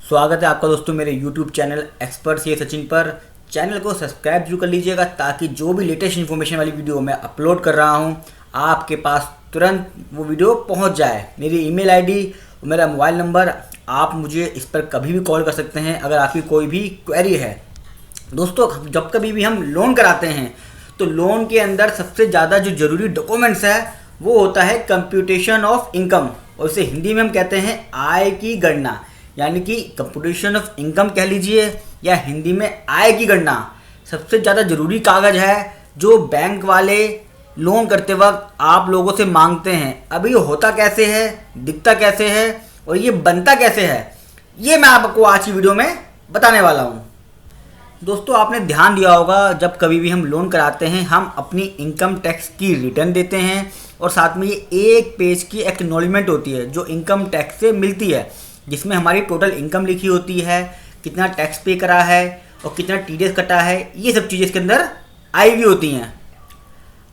स्वागत है आपका दोस्तों मेरे YouTube channel expert CA Sachin पर। चैनल को सब्सक्राइब जरूर कर लीजिएगा ताकि जो भी लेटेस्ट इन्फॉर्मेशन वाली वीडियो मैं अपलोड कर रहा हूं आपके पास तुरंत वो वीडियो पहुंच जाए। मेरी ईमेल आईडी और मेरा मोबाइल नंबर, आप मुझे इस पर कभी भी कॉल कर सकते हैं अगर आपकी कोई भी क्वेरी है। दोस्तों, जब कभी भी हम लोन कराते हैं तो लोन के अंदर सबसे ज़्यादा जो ज़रूरी डॉक्यूमेंट्स है वो होता है कंप्यूटेशन ऑफ इनकम, और इसे हिंदी में हम कहते हैं आय की गणना, यानी कि कंप्यूटेशन ऑफ इनकम कह लीजिए या हिंदी में आय की गणना। सबसे ज़्यादा ज़रूरी कागज़ है जो बैंक वाले लोन करते वक्त आप लोगों से मांगते हैं। अभी ये होता कैसे है, दिखता कैसे है और ये बनता कैसे है, ये मैं आपको आज की वीडियो में बताने वाला हूँ। दोस्तों, आपने ध्यान दिया होगा जब कभी भी हम लोन कराते हैं हम अपनी इनकम टैक्स की रिटर्न देते हैं और साथ में ये एक पेज की एक्नॉलेजमेंट होती है जो इनकम टैक्स से मिलती है, जिसमें हमारी टोटल इनकम लिखी होती है, कितना टैक्स पे करा है और कितना टीडीएस कटा है, ये सब चीज़ें इसके अंदर आई हुई होती हैं।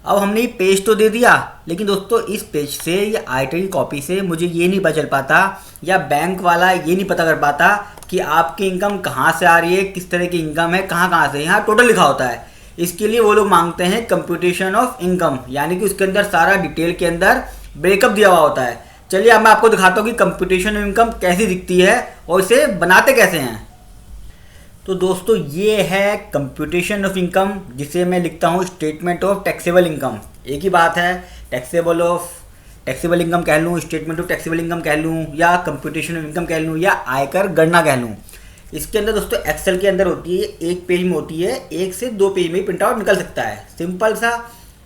अब हमने ये पेज तो दे दिया, लेकिन दोस्तों इस पेज से या आईटी की कॉपी से मुझे ये नहीं पता चल पाता या बैंक वाला ये नहीं पता कर पाता कि आपकी इनकम कहाँ से आ रही है, किस तरह की इनकम है, कहाँ से। यहाँ टोटल लिखा होता है। इसके लिए वो लोग मांगते हैं कंप्यूटेशन ऑफ इनकम, यानी कि उसके अंदर सारा डिटेल के अंदर ब्रेकअप दिया हुआ होता है। चलिए अब मैं आपको दिखाता हूँ कि कंप्यूटेशन ऑफ इनकम कैसी दिखती है और इसे बनाते कैसे हैं। तो दोस्तों, ये है कंप्यूटेशन ऑफ इनकम, जिसे मैं लिखता हूँ स्टेटमेंट ऑफ टैक्सेबल इनकम। एक ही बात है, टैक्सेबल इनकम कह लूँ, स्टेटमेंट ऑफ टैक्सेबल इनकम कह लूँ या कंप्यूटेशन ऑफ इनकम कह लूँ या आयकर गणना कह लूँ। इसके अंदर दोस्तों एक्सेल के अंदर होती है, एक पेज में होती है, 1 से 2 पेज में ही प्रिंट आउट निकल सकता है। सिंपल सा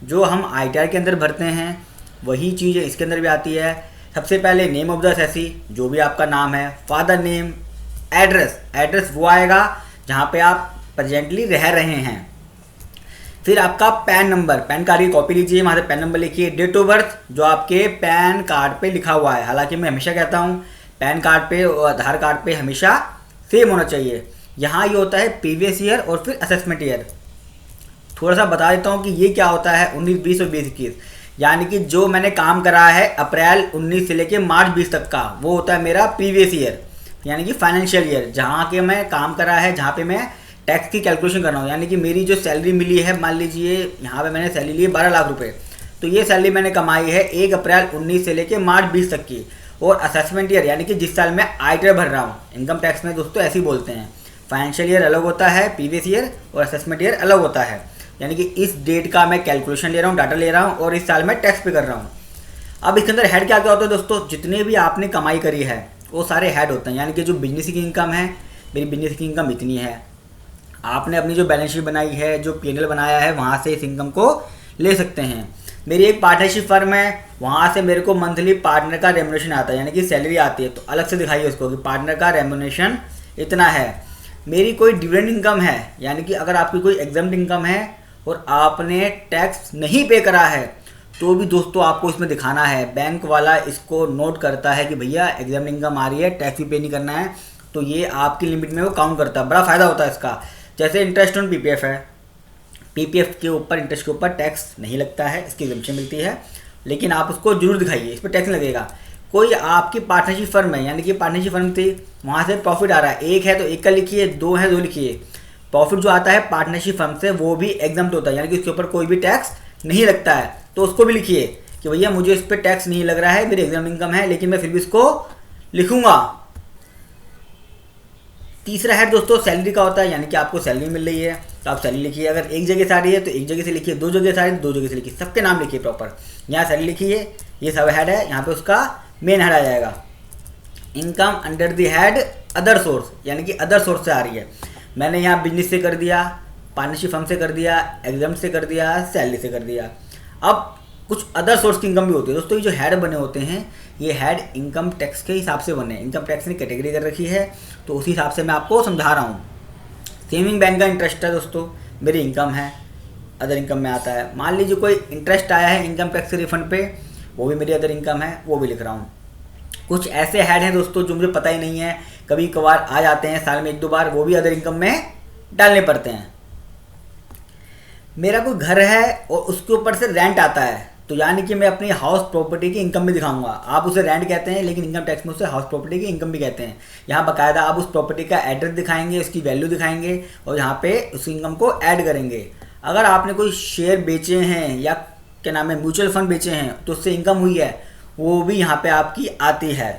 जो हम आईटीआर के अंदर भरते हैं वही चीज़ इसके अंदर भी आती है। सबसे पहले नेम ऑफ द असेसी, जो भी आपका नाम है, फादर नेम, एड्रेस वो आएगा जहाँ पे आप प्रेजेंटली रह रहे हैं। फिर आपका पैन नंबर, पैन कार्ड की कॉपी लीजिए, वहाँ से पैन नंबर लिखिए। डेट ऑफ बर्थ जो आपके पैन कार्ड पे लिखा हुआ है, हालांकि मैं हमेशा कहता हूँ पैन कार्ड पे और आधार कार्ड पे हमेशा सेम होना चाहिए। यहाँ ये होता है प्रीवियस ईयर और फिर असेसमेंट ईयर। थोड़ा सा बता देता हूँ कि ये क्या होता है 19, 20 और 20-21, यानी कि जो मैंने काम करा है अप्रैल 19 से लेके मार्च 20 तक का, वो होता है मेरा प्रीवियस ईयर, यानी कि फाइनेंशियल ईयर, जहाँ के मैं काम करा है, जहाँ पे मैं टैक्स की कैलकुलेशन कर रहा हूँ। यानी कि मेरी जो सैलरी मिली है, मान लीजिए यहाँ पे मैंने सैलरी ली है 12 लाख रुपए, तो ये सैलरी मैंने कमाई है 1 अप्रैल 19 से लेके मार्च 20 तक की। और असेसमेंट ईयर यानी कि जिस साल मैं आयकर भर रहा हूँ, इनकम टैक्स में दोस्तों ऐसे ही बोलते हैं, फाइनेंशियल ईयर अलग होता है, प्रीवियस ईयर और असेसमेंट ईयर अलग होता है। यानी कि इस डेट का मैं कैलकुलेशन ले रहा हूँ, डाटा ले रहा हूँ और इस साल मैं टैक्स पे कर रहा हूँ। अब इसके अंदर हेड क्या क्या होता है दोस्तों, जितने भी आपने कमाई करी है वो सारे हेड होते हैं। यानी कि जो बिजनेस की इनकम है, मेरी बिजनेस की इनकम इतनी है, आपने अपनी जो बैलेंस शीट बनाई है, जो पीएनएल बनाया है, वहाँ से इस इनकम को ले सकते हैं। मेरी एक पार्टनरशिप फर्म है, वहाँ से मेरे को मंथली पार्टनर का रेम्युनरेशन आता है, यानी कि सैलरी आती है, तो अलग से दिखाइए उसको कि पार्टनर का रेम्युनरेशन इतना है। मेरी कोई डिविडेंड इनकम है, यानी कि अगर आपकी कोई एग्जाम्प्ट इनकम है और आपने टैक्स नहीं पे करा है तो भी दोस्तों आपको इसमें दिखाना है। बैंक वाला इसको नोट करता है कि भैया एग्जाम्प्ट इनकम आ रही है, टैक्स भी पे नहीं करना है, तो ये आपकी लिमिट में वो काउंट करता है। बड़ा फ़ायदा होता है इसका। जैसे इंटरेस्ट ऑन पीपीएफ है, पीपीएफ के ऊपर, इंटरेस्ट के ऊपर टैक्स नहीं लगता है, इसकी एग्जम्पशन मिलती है, लेकिन आप उसको जरूर दिखाइए, इस पर टैक्स लगेगा। कोई आपकी पार्टनरशिप फर्म है, यानी कि पार्टनरशिप फर्म थी, वहाँ से प्रॉफिट आ रहा है, 1 है तो 1 का लिखिए, 2 है 2 लिखिए। प्रॉफिट जो आता है पार्टनरशिप फर्म से वो भी एग्जम्प्ट होता है, यानी कि उसके ऊपर कोई भी टैक्स नहीं लगता है, तो उसको भी लिखिए कि भैया मुझे इस पर टैक्स नहीं लग रहा है, मेरी एग्जाम इनकम है, लेकिन मैं फिर भी इसको लिखूंगा। तीसरा है दोस्तों सैलरी का होता है, यानी कि आपको सैलरी मिल रही है तो आप सैलरी लिखिए। अगर एक जगह से आ रही है तो एक जगह से लिखिए, 2 जगह से आ रही है 2 जगह से लिखिए, सबके नाम लिखिए प्रॉपर। यहाँ सैलरी लिखिए, ये सब हेड है, यहाँ पे उसका मेन हेड आ जाएगा। Income under the head other source, यानी कि अदर सोर्स से आ रही है। मैंने यहाँ बिजनेस से कर दिया, पार्टनरशिप फर्म से कर दिया, एग्जाम से कर दिया, सैलरी से कर दिया। अब कुछ अदर सोर्स की इनकम भी होती है दोस्तों। ये जो हेड बने होते हैं ये हेड इनकम टैक्स के हिसाब से बने, इनकम टैक्स ने कैटेगरी कर रखी है, तो उसी हिसाब से मैं आपको समझा रहा हूँ। सेविंग बैंक का इंटरेस्ट है दोस्तों, मेरी इनकम है, अदर इनकम में आता है। मान लीजिए कोई इंटरेस्ट आया है इनकम टैक्स के रिफंड पे, वो भी मेरी अदर इनकम है, वो भी लिख रहा हूँ। कुछ ऐसे हेड हैं दोस्तों जो मुझे पता ही नहीं है, कभी कभार आ जाते हैं साल में 1-2 बार, वो भी अदर इनकम में डालने पड़ते हैं। मेरा कोई घर है और उसके ऊपर से रेंट आता है, तो यानी कि मैं अपनी हाउस प्रॉपर्टी की इनकम भी दिखाऊंगा। आप उसे रेंट कहते हैं लेकिन इनकम टैक्स में उसे हाउस प्रॉपर्टी की इनकम भी कहते हैं। यहाँ बाकायदा आप उस प्रॉपर्टी का एड्रेस दिखाएंगे, उसकी वैल्यू दिखाएंगे और यहाँ पे उस इनकम को ऐड करेंगे। अगर आपने कोई शेयर बेचे हैं या क्या नाम है म्यूचुअल फंड बेचे हैं तो उससे इनकम हुई है, वो भी यहाँ पे आपकी आती है।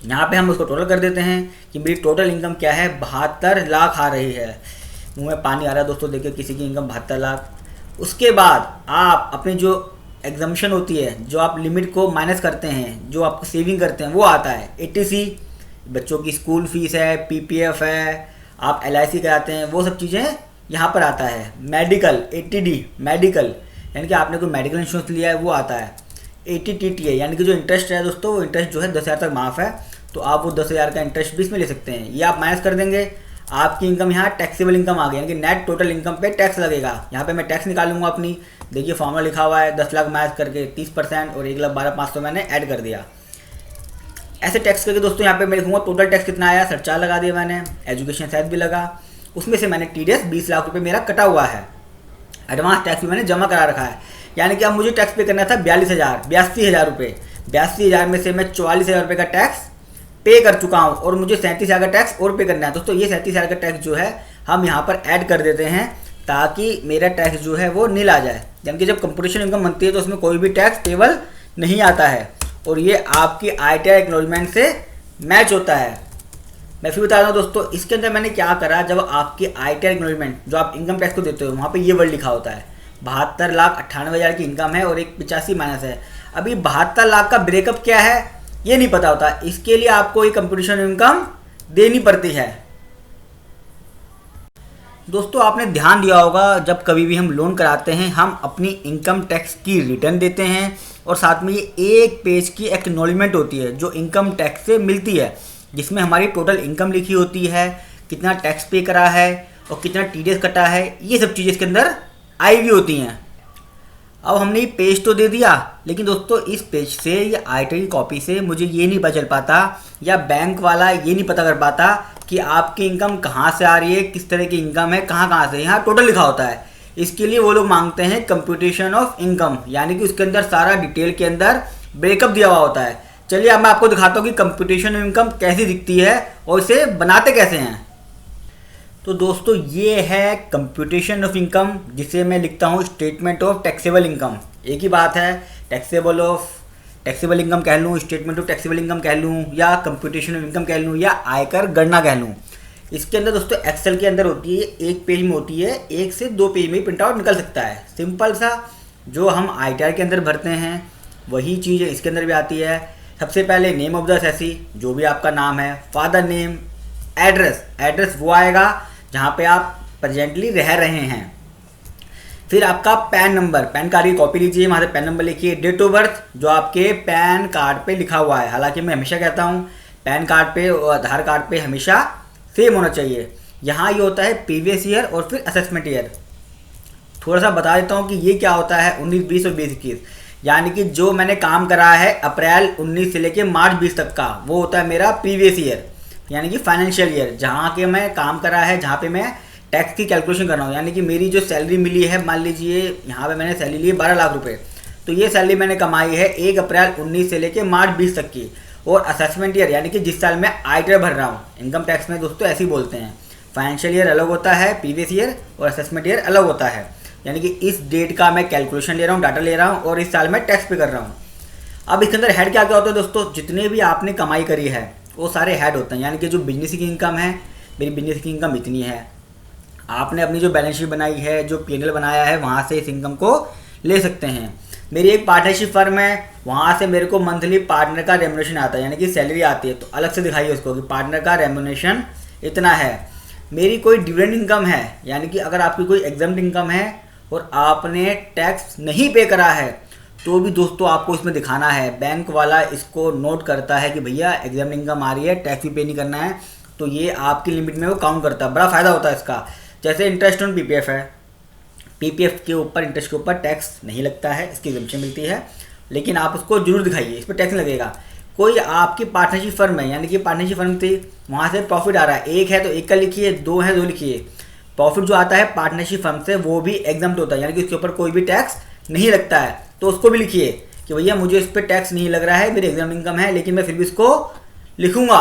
यहाँ पे हम उसको टोटल कर देते हैं कि मेरी टोटल इनकम क्या है, 72 लाख आ रही है। मुँह में पानी आ रहा है दोस्तों देखिए, किसी की इनकम 72 लाख। उसके बाद आप अपनी जो एग्जम्पशन होती है, जो आप लिमिट को माइनस करते हैं, जो आप सेविंग करते हैं, वो आता है 80C। बच्चों की स्कूल फीस है, PPF है, आप LIC कराते हैं, वो सब चीज़ें यहाँ पर आता है। मेडिकल 80D मेडिकल, यानी कि आपने कोई मेडिकल इंश्योरेंस लिया है वो आता है। 80TTA यानी कि जो इंटरेस्ट है दोस्तों, वो इंटरेस्ट जो है 10,000 तक माफ़ है, तो आप वो 10,000 का इंटरेस्ट भी इसमें ले सकते हैं। ये आप माइनस कर देंगे, आपकी इनकम यहाँ टैक्सेबल इनकम आ गई, यानी कि नेट टोटल इनकम पे टैक्स लगेगा। यहाँ पे मैं टैक्स निकालूंगा अपनी, देखिए फॉर्मूला लिखा हुआ है 10 लाख माइनस करके 30% और 1,12,500 मैंने ऐड कर दिया। ऐसे टैक्स करके दोस्तों यहाँ पे मैं लिखूंगा टोटल टैक्स कितना आया, सरचार्ज लगा दिया मैंने, एजुकेशन सेस भी लगा, उसमें से मैंने TDS 20 लाख रुपये मेरा कटा हुआ है। एडवांस टैक्स भी मैंने जमा करा रखा है, यानी कि अब मुझे टैक्स पे करना था 82,000 रुपये। 82,000 में से मैं 44,000 रुपये का टैक्स पे कर चुका हूँ और मुझे 37,000 का टैक्स और पे करना है। दोस्तों ये 37,000 का टैक्स जो है हम यहाँ पर ऐड कर देते हैं ताकि मेरा टैक्स जो है वो नील आ जाए। यानी कि जब कंप्यूटेशन इनकम बनती है तो उसमें कोई भी टैक्स पेबल नहीं आता है और ये आपकी ITR एक्नॉलेजमेंट से मैच होता है। मैं फिर बता रहा हूँ दोस्तों, इसके अंदर मैंने क्या करा, जब आपकी ITR एक्नॉलेजमेंट जो आप इनकम टैक्स को देते हो वहाँ पर ये वर्ड लिखा होता है 72,98,000 की इनकम है और एक 85 माइनस है। अभी 72 लाख का ब्रेकअप क्या है ये नहीं पता होता, इसके लिए आपको एक कंप्यूटेशन इनकम देनी पड़ती है। दोस्तों आपने ध्यान दिया होगा, जब कभी भी हम लोन कराते हैं हम अपनी इनकम टैक्स की रिटर्न देते हैं और साथ में ये एक पेज की एक्नॉलेजमेंट होती है जो इनकम टैक्स से मिलती है, जिसमें हमारी टोटल इनकम लिखी होती है, कितना टैक्स पे करा है और कितना TDS कटा है, ये सब चीज़ें इसके अंदर आई हुई होती हैं। अब हमने ये पेज तो दे दिया, लेकिन दोस्तों इस पेज से या ITR की कॉपी से मुझे ये नहीं पता चल पाता या बैंक वाला ये नहीं पता कर पाता कि आपकी इनकम कहाँ से आ रही है, किस तरह की इनकम है, कहाँ से। यहाँ टोटल लिखा होता है, इसके लिए वो लोग मांगते हैं कंप्यूटेशन ऑफ इनकम, यानी कि उसके अंदर सारा डिटेल के अंदर ब्रेकअप दिया हुआ होता है। चलिए अब मैं आपको दिखाता हूँ कि कंप्यूटेशन ऑफ इनकम कैसी दिखती है और इसे बनाते कैसे हैं। तो दोस्तों ये है कंप्यूटेशन ऑफ इनकम, जिसे मैं लिखता हूँ स्टेटमेंट ऑफ टैक्सेबल इनकम। एक ही बात है, टैक्सेबल इनकम कह लूँ, स्टेटमेंट ऑफ टैक्सेबल इनकम कह लूँ या कंप्यूटेशन ऑफ इनकम कह लूँ या आयकर गणना कह लूँ। इसके अंदर दोस्तों एक्सेल के अंदर होती है, एक पेज में होती है, 1 से 2 पेज में प्रिंट आउट निकल सकता है। सिंपल सा जो हम ITR के अंदर भरते हैं वही चीज़ इसके अंदर भी आती है। सबसे पहले नेम ऑफ द असेसी, जो भी आपका नाम है, फादर नेम, एड्रेस वो आएगा जहाँ पे आप प्रेजेंटली रह रहे हैं। फिर आपका पैन नंबर, पैन कार्ड की कॉपी लीजिए, वहाँ से पैन नंबर लिखिए। डेट ऑफ बर्थ जो आपके पैन कार्ड पे लिखा हुआ है, हालांकि मैं हमेशा कहता हूँ पैन कार्ड पे और आधार कार्ड पे हमेशा सेम होना चाहिए। यहाँ ये होता है प्रीवियस ईयर और फिर असेसमेंट ईयर। थोड़ा सा बता देता हूँ कि ये क्या होता है 19, 20 और 20-21, यानी कि जो मैंने काम करा है अप्रैल 19 से लेके मार्च 20 तक का, वो होता है मेरा प्रीवियस ईयर, यानी कि फाइनेंशियल ईयर, जहाँ के मैं काम करा है, जहाँ पे मैं टैक्स की कैलकुलेशन कर रहा हूँ। यानी कि मेरी जो सैलरी मिली है, मान लीजिए यहाँ पे मैंने सैलरी ली है 12 लाख रुपए, तो ये सैलरी मैंने कमाई है 1 अप्रैल 19 से लेके मार्च 20 तक की। और असेसमेंट ईयर यानी कि जिस साल मैं ITR भर रहा हूँ, इनकम टैक्स में दोस्तों ऐसे ही बोलते हैं, फाइनेंशियल ईयर अलग होता है, प्रीवियस ईयर और असेसमेंट ईयर अलग होता है। यानी कि इस डेट का मैं कैलकुलेशन ले रहा हूँ, डाटा ले रहा हूँ और इस साल मैं टैक्स पे कर रहा हूँ। अब इसके अंदर हेड क्या क्या होता है दोस्तों, जितने भी आपने कमाई करी है वो सारे हेड होते हैं। यानी कि जो बिजनेस की इनकम है, मेरी बिजनेस की इनकम इतनी है, आपने अपनी जो बैलेंस शीट बनाई है, जो P&L बनाया है, वहाँ से इस इनकम को ले सकते हैं। मेरी एक पार्टनरशिप फर्म है, वहाँ से मेरे को मंथली पार्टनर का रेम्युनरेशन आता है, यानी कि सैलरी आती है, तो अलग से दिखाइए उसको कि पार्टनर का रेम्युनरेशन इतना है। मेरी कोई डिविडेंड इनकम है, यानी कि अगर आपकी कोई एग्जाम्प्ट इनकम है और आपने टैक्स नहीं पे करा है तो भी दोस्तों आपको इसमें दिखाना है। बैंक वाला इसको नोट करता है कि भैया एग्जाम इनकम आ रही है, टैक्स भी पे नहीं करना है, तो ये आपकी लिमिट में वो काउंट करता है। बड़ा फ़ायदा होता है इसका। जैसे इंटरेस्ट ऑन PPF है, PPF के ऊपर, इंटरेस्ट के ऊपर टैक्स नहीं लगता है, इसकी एग्जम्पशन मिलती है, लेकिन आप उसको जरूर दिखाइए, इस पर टैक्स लगेगा। कोई आपकी पार्टनरशिप फर्म है, यानी कि पार्टनरशिप फर्म थी, वहाँ से प्रॉफिट आ रहा है, 1 है तो 1 का लिखिए, 2 है 2 लिखिए। प्रॉफिट जो आता है पार्टनरशिप फर्म से वो भी एग्जम्प्ट होता है, यानी कि उसके ऊपर कोई भी टैक्स नहीं लगता है। तो उसको भी लिखिए कि भैया मुझे इस पर टैक्स नहीं लग रहा है, मेरी एग्जाम इनकम है, लेकिन मैं फिर भी इसको लिखूंगा।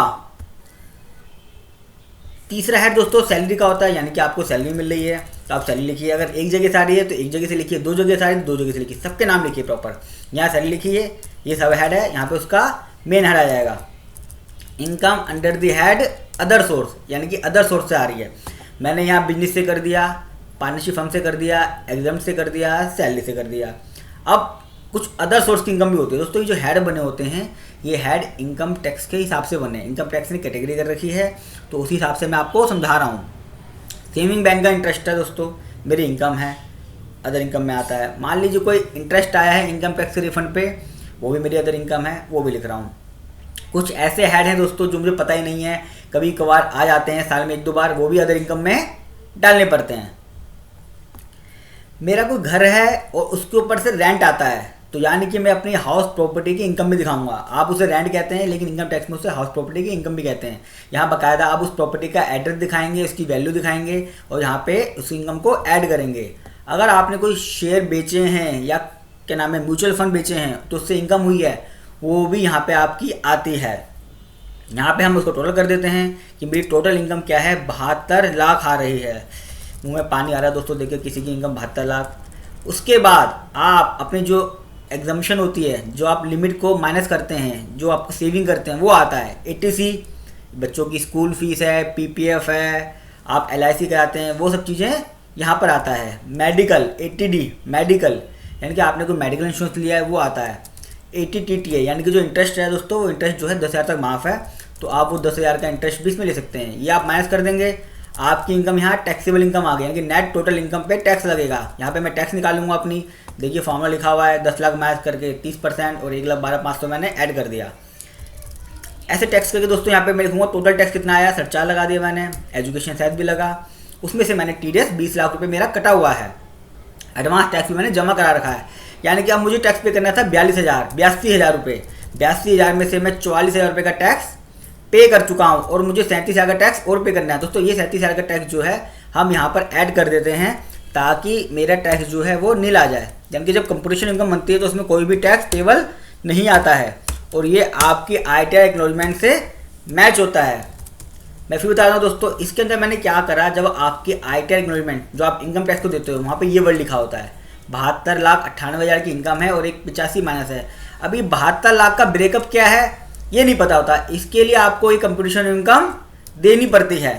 तीसरा हेड दोस्तों सैलरी का होता है, यानी कि आपको सैलरी मिल रही है तो आप सैलरी लिखिए। अगर एक जगह से आ रही है तो एक जगह से लिखिए, दो जगह से आ रही है तो दो जगह से लिखिए, सबके नाम लिखिए प्रॉपर। यहाँ सैलरी लिखिए, ये सब हेड है, यहाँ पे उसका मेन हेड आ जाएगा। Income under the head other source, यानी कि अदर सोर्स से आ रही है। मैंने यहाँ बिजनेस से कर दिया, पार्टनरशिप फर्म से कर दिया, एग्जाम से कर दिया, सैलरी से कर दिया। अब कुछ अदर सोर्स की इनकम भी होती है दोस्तों। ये जो हेड बने होते हैं ये हेड इनकम टैक्स के हिसाब से बने। इनकम टैक्स ने कैटेगरी कर रखी है तो उसी हिसाब से मैं आपको समझा रहा हूँ। सेविंग बैंक का इंटरेस्ट है दोस्तों, मेरी इनकम है, अदर इनकम में आता है। मान लीजिए कोई इंटरेस्ट आया है इनकम टैक्स रिफंड पे, वो भी मेरी अदर इनकम है, वो भी लिख रहा हूँ। कुछ ऐसे हेड हैं दोस्तों जो मुझे पता ही नहीं है, कभी कभार आ जाते हैं साल में एक दो बार, वो भी अदर इनकम में डालने पड़ते हैं। मेरा कोई घर है और उसके ऊपर से रेंट आता है, तो यानी कि मैं अपनी हाउस प्रॉपर्टी की इनकम भी दिखाऊंगा। आप उसे रेंट कहते हैं लेकिन इनकम टैक्स में उसे हाउस प्रॉपर्टी की इनकम भी कहते हैं। यहाँ बाकायदा आप उस प्रॉपर्टी का एड्रेस दिखाएंगे, उसकी वैल्यू दिखाएंगे और यहाँ पे उस इनकम को ऐड करेंगे। अगर आपने कोई शेयर बेचे हैं या क्या नाम है म्यूचुअल फंड बेचे हैं तो उससे इनकम हुई है, वो भी यहाँ पे आपकी आती है। यहाँ पे हम उसको टोटल कर देते हैं कि मेरी टोटल इनकम क्या है, 72 लाख आ रही है। मुँह में पानी आ रहा है दोस्तों देखिए, किसी की इनकम 72 लाख। उसके बाद आप अपनी जो एग्जम्पशन होती है, जो आप लिमिट को माइनस करते हैं, जो आप सेविंग करते हैं, वो आता है। ATC बच्चों की स्कूल फीस है, PPF है, आप LIC कराते हैं, वो सब चीज़ें यहाँ पर आता है। मेडिकल ATD मेडिकल, यानी कि आपने कोई मेडिकल इंश्योरेंस लिया है वो आता है। ATTT है, यानी कि जो इंटरेस्ट है दोस्तों, वो इंटरेस्ट जो है 10,000 तक माफ़ है, तो आप वो 10,000 का इंटरेस्ट भी इसमें ले सकते हैं। ये आप माइनस कर देंगे, आपकी इनकम यहाँ टैक्सेबल इनकम आ गई, यानी कि नेट टोटल इनकम पे टैक्स लगेगा। यहाँ पे मैं टैक्स निकालूंगा अपनी, देखिए फॉर्मूला लिखा हुआ है, 10 लाख माइनस करके 30% और 1,12,500 मैंने ऐड कर दिया। ऐसे टैक्स करके दोस्तों यहाँ पे मैं लिखूंगा टोटल टैक्स कितना आया, सरचार्ज लगा दिया मैंने, एजुकेशन सेस भी लगा, उसमें से मैंने TDS 20 लाख रुपये मेरा कटा हुआ है। एडवांस टैक्स भी मैंने जमा करा रखा है, यानी कि अब मुझे टैक्स पे करना था 82,000 रुपये। 82,000 में से मैं 44,000 रुपये का टैक्स पे कर चुका हूँ और मुझे 37,000 का टैक्स और पे करना है। दोस्तों ये 37,000 का टैक्स जो है हम यहाँ पर ऐड कर देते हैं ताकि मेरा टैक्स जो है वो नील आ जाए। यानी कि जब कंपटीशन इनकम बनती है तो उसमें कोई भी टैक्स टेबल नहीं आता है और ये आपकी ITR एक्नॉलेजमेंट से मैच होता है। मैं फिर बता रहा हूँ दोस्तों, इसके अंदर मैंने क्या करा, जब आपकी ITR एक्नॉलेजमेंट जो आप इनकम टैक्स को देते हो वहाँ पर ये वर्ड लिखा होता है 72,98,000 की इनकम है और एक 85 माइनस है। अभी 72 लाख का ब्रेकअप क्या है ये नहीं पता होता, इसके लिए आपको एक कंपटीशन इनकम देनी पड़ती है।